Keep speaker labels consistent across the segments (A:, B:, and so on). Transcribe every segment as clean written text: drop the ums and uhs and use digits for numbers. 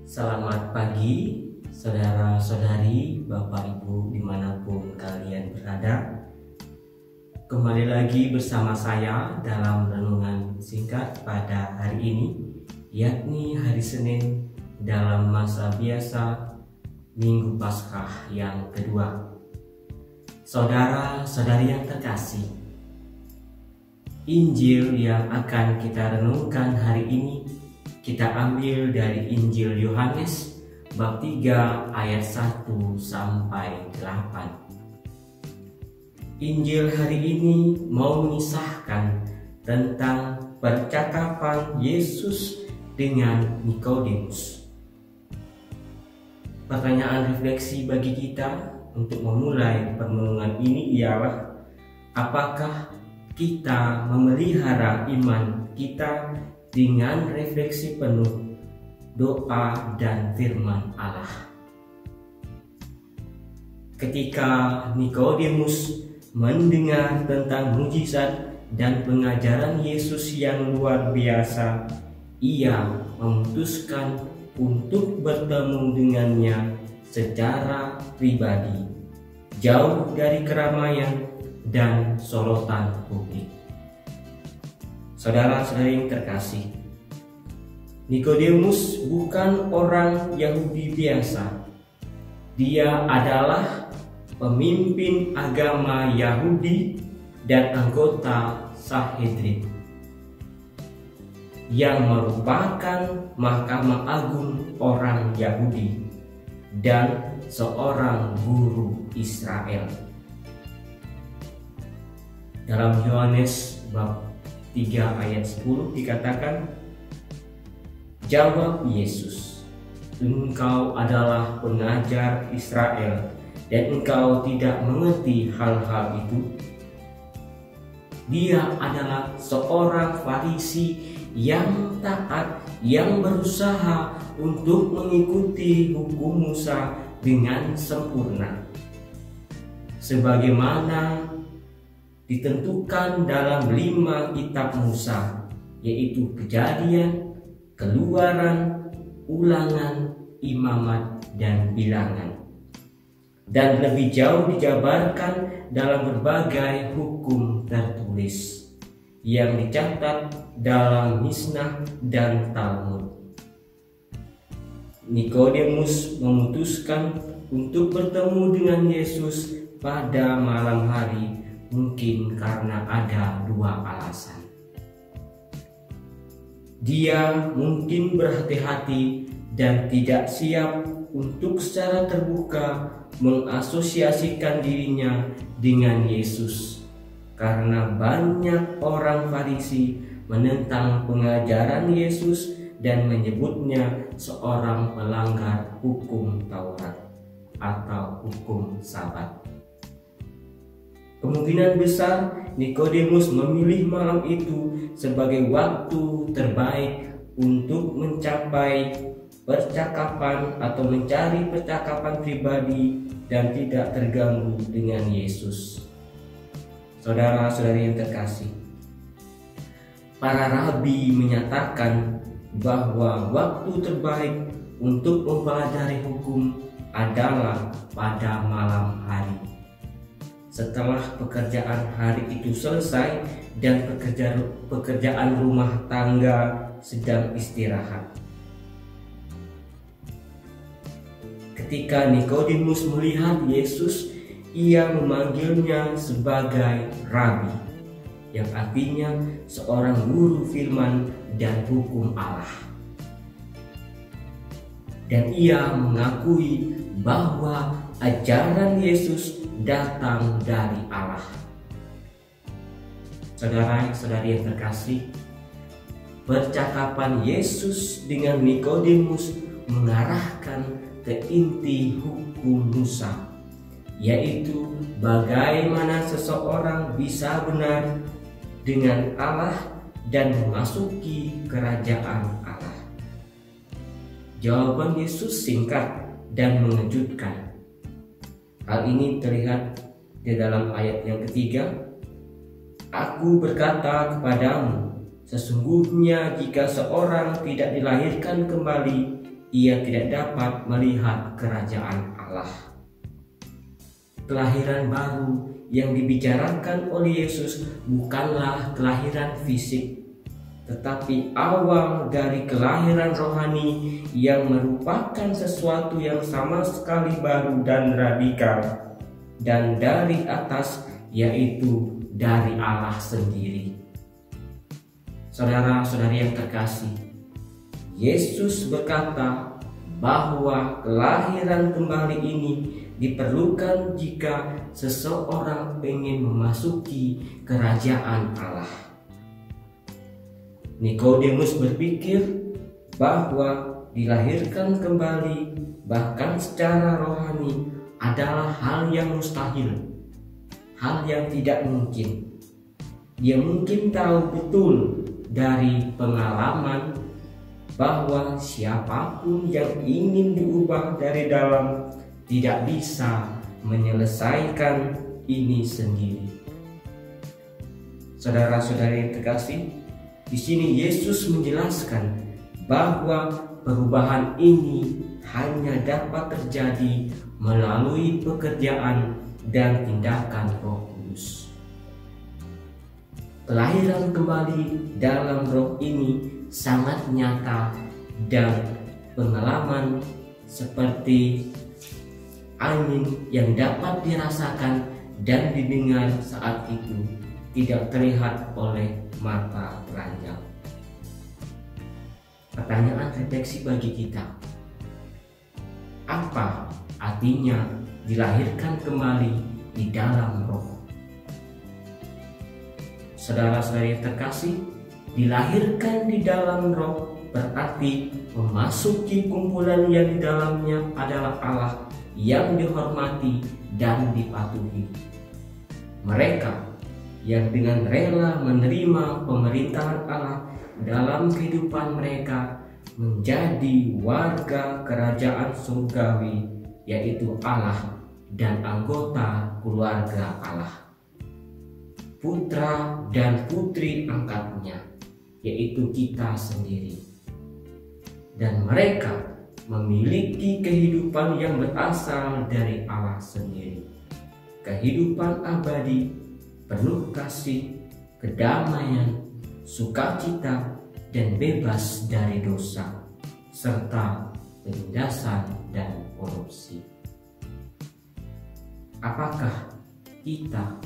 A: Selamat pagi, saudara-saudari, Bapak Ibu dimanapun kalian berada. Kembali lagi bersama saya dalam renungan singkat pada hari ini, yakni hari Senin dalam masa biasa Minggu Paskah yang kedua. Saudara-saudari yang terkasih, Injil yang akan kita renungkan hari ini kita ambil dari Injil Yohanes bab 3 ayat 1 sampai 8. Injil hari ini mau mengisahkan tentang percakapan Yesus dengan Nikodemus. Pertanyaan refleksi bagi kita untuk memulai permenungan ini ialah, apakah kita memelihara iman kita dengan refleksi penuh doa dan firman Allah? Ketika Nikodemus mendengar tentang mujizat dan pengajaran Yesus yang luar biasa, ia memutuskan untuk bertemu dengannya secara pribadi, jauh dari keramaian dan sorotan publik. Saudara-saudari yang terkasih, Nikodemus bukan orang Yahudi biasa. Dia adalah pemimpin agama Yahudi dan anggota Sanhedrin, yang merupakan mahkamah agung orang Yahudi dan seorang guru Israel. Dalam Yohanes bab 3 ayat 10 dikatakan, jawab Yesus, engkau adalah pengajar Israel dan engkau tidak mengerti hal-hal itu. Dia adalah seorang Farisi yang taat, yang berusaha untuk mengikuti hukum Musa dengan sempurna, sebagaimana ditentukan dalam 5 kitab Musa, yaitu Kejadian, Keluaran, Ulangan, Imamat, dan Bilangan, dan lebih jauh dijabarkan dalam berbagai hukum tertulis yang dicatat dalam Misnah dan Talmud. Nikodemus memutuskan untuk bertemu dengan Yesus pada malam hari, mungkin karena ada 2 alasan. Dia mungkin berhati-hati dan tidak siap untuk secara terbuka mengasosiasikan dirinya dengan Yesus, karena banyak orang Farisi menentang pengajaran Yesus dan menyebutnya seorang pelanggar hukum Taurat atau hukum Sabat. Kemungkinan besar Nikodemus memilih malam itu sebagai waktu terbaik untuk mencapai percakapan atau mencari percakapan pribadi dan tidak terganggu dengan Yesus. Saudara-saudari yang terkasih, para rabi menyatakan bahwa waktu terbaik untuk mempelajari hukum adalah pada malam hari, setelah pekerjaan hari itu selesai dan pekerjaan rumah tangga sedang istirahat. Ketika Nikodemus melihat Yesus, ia memanggilnya sebagai rabi, yang artinya seorang guru firman dan hukum Allah. Dan ia mengakui bahwa ajaran Yesus datang dari Allah. Saudara-saudari yang terkasih, percakapan Yesus dengan Nikodemus mengarahkan ke inti hukum Musa, yaitu bagaimana seseorang bisa benar dengan Allah dan memasuki kerajaan Allah. Jawaban Yesus singkat dan mengejutkan. Hal ini terlihat di dalam ayat yang ketiga. Aku berkata kepadamu, sesungguhnya jika seorang tidak dilahirkan kembali, ia tidak dapat melihat kerajaan Allah. Kelahiran baru yang dibicarakan oleh Yesus bukanlah kelahiran fisik, tetapi awal dari kelahiran rohani yang merupakan sesuatu yang sama sekali baru dan radikal, dan dari atas, yaitu dari Allah sendiri. Saudara-saudari yang terkasih, Yesus berkata bahwa kelahiran kembali ini diperlukan jika seseorang ingin memasuki kerajaan Allah. Nikodemus berpikir bahwa dilahirkan kembali bahkan secara rohani adalah hal yang mustahil, hal yang tidak mungkin. Dia mungkin tahu betul dari pengalaman bahwa siapapun yang ingin diubah dari dalam tidak bisa menyelesaikan ini sendiri. Saudara-saudari yang terkasih, di sini Yesus menjelaskan bahwa perubahan ini hanya dapat terjadi melalui pekerjaan dan tindakan Roh Kudus. Kelahiran kembali dalam Roh ini sangat nyata dan pengalaman seperti angin yang dapat dirasakan dan didengar saat itu tidak terlihat oleh mata telanjang. Pertanyaan refleksi bagi kita, apa artinya dilahirkan kembali di dalam Roh? Saudara-saudari yang terkasih, dilahirkan di dalam Roh berarti memasuki kumpulan yang di dalamnya adalah Allah yang dihormati dan dipatuhi. Mereka yang dengan rela menerima pemerintahan Allah dalam kehidupan mereka menjadi warga kerajaan surgawi, yaitu Allah dan anggota keluarga Allah, putra dan putri angkatnya, yaitu kita sendiri. Dan mereka memiliki kehidupan yang berasal dari Allah sendiri, kehidupan abadi, penuh kasih, kedamaian, sukacita, dan bebas dari dosa, serta penindasan dan korupsi. Apakah kita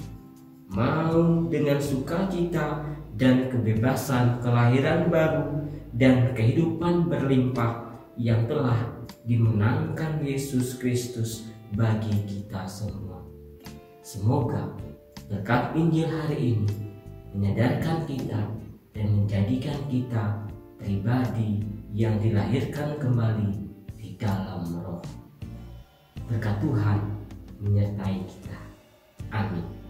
A: mau dengan sukacita dan kebebasan kelahiran baru dan kehidupan berlimpah yang telah dimenangkan Yesus Kristus bagi kita semua? Semoga berkat Injil hari ini menyadarkan kita dan menjadikan kita pribadi yang dilahirkan kembali di dalam Roh. Berkat Tuhan menyertai kita. Amin.